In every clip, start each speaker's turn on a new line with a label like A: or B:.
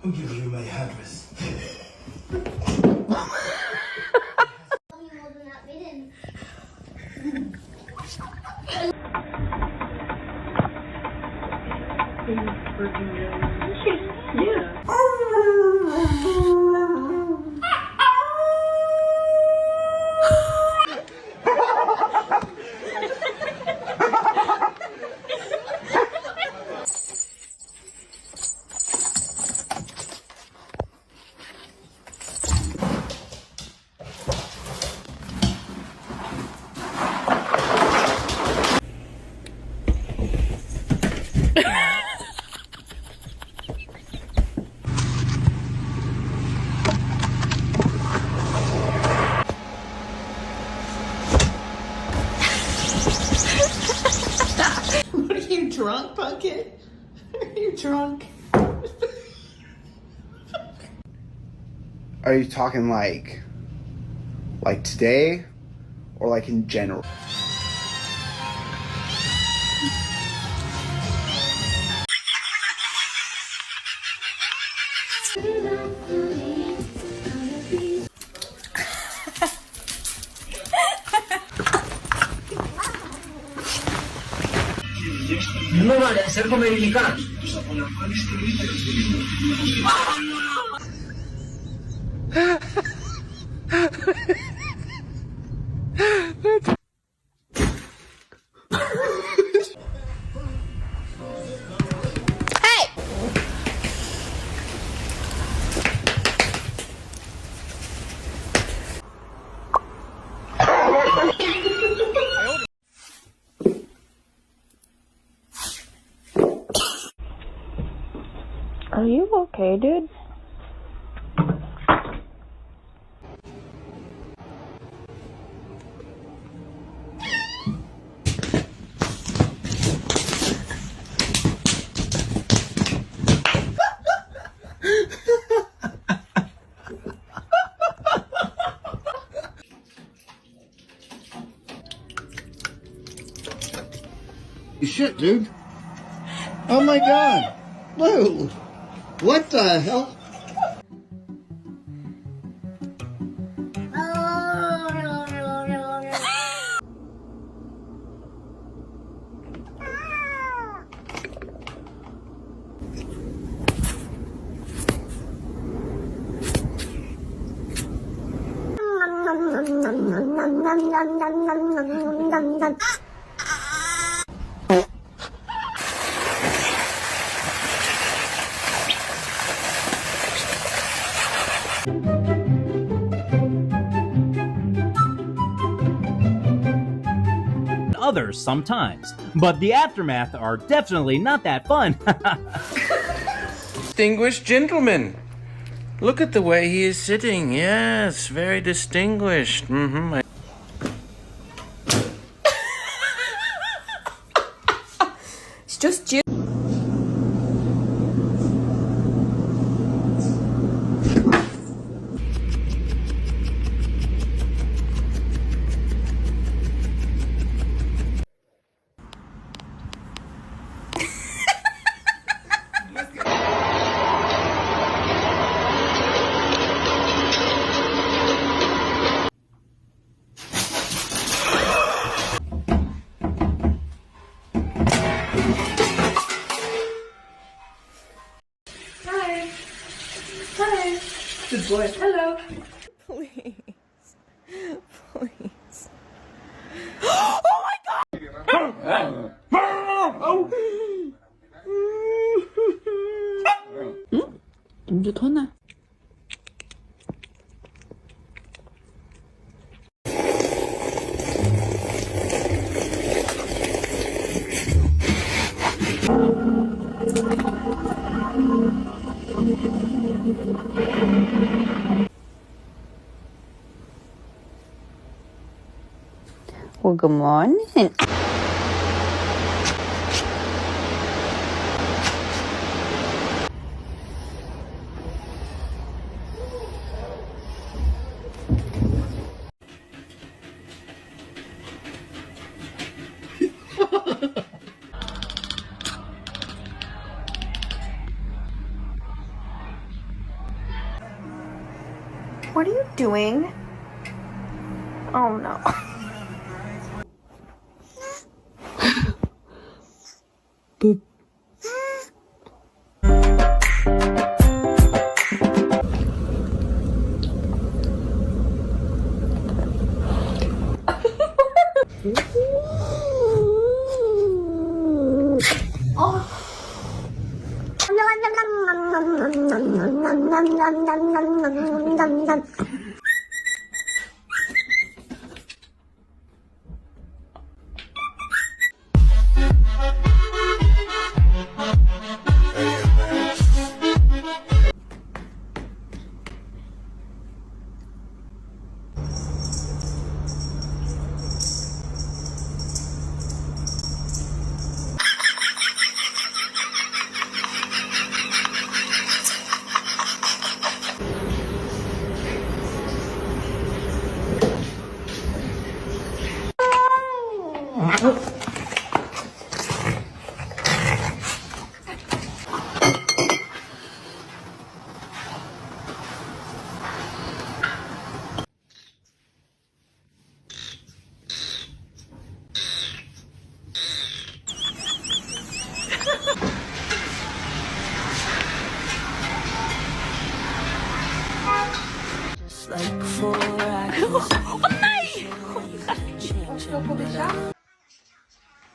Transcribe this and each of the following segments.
A: Who gives you my address?
B: Yeah. What, are you drunk, Pumpkin? Are you drunk?
C: Are you talking like today or like in general?
D: No vale ser como dominicanos.
E: Are you okay, dude?
C: Shit, dude. Oh my god. Lou. What the hell?
F: Others sometimes, but the aftermath are definitely not that fun.
G: Distinguished gentleman. Look at the way he is sitting. Yes, very distinguished.
B: It's just you. Hi. Good boy. Hello. Please. Please. Oh my god!
E: 이제 토나. Well, good morning.
A: What are you doing? Oh no.
E: Boop.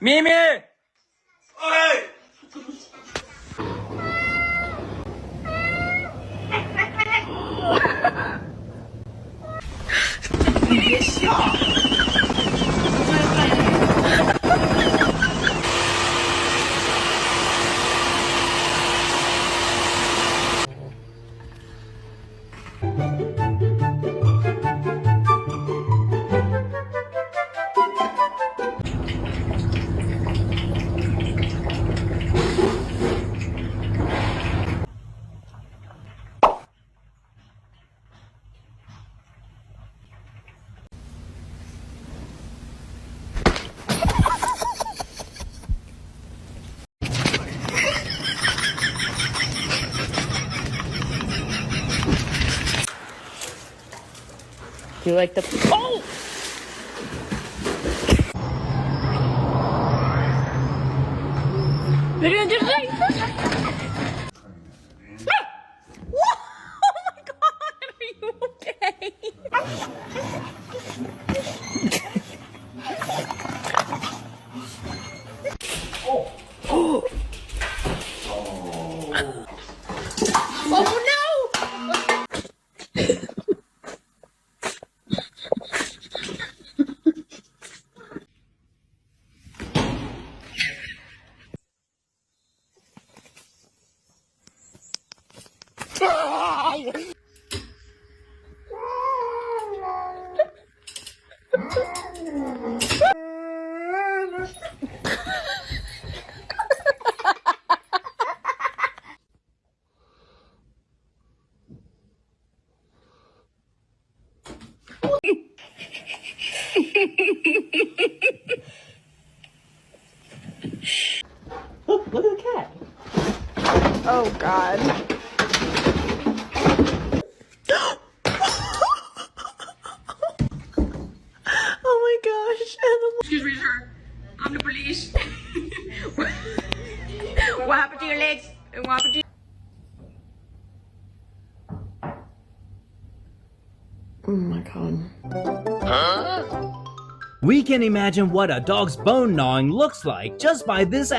G: Mimi!
E: Do you like the... Oh! You're gonna do it! Oh my god! Are you okay?
B: Look at the cat.
A: Oh god. Oh my gosh.
H: Excuse me, sir. I'm the police. What happened to your legs? What happened to
A: Oh my god.
F: We can imagine what a dog's bone gnawing looks like just by this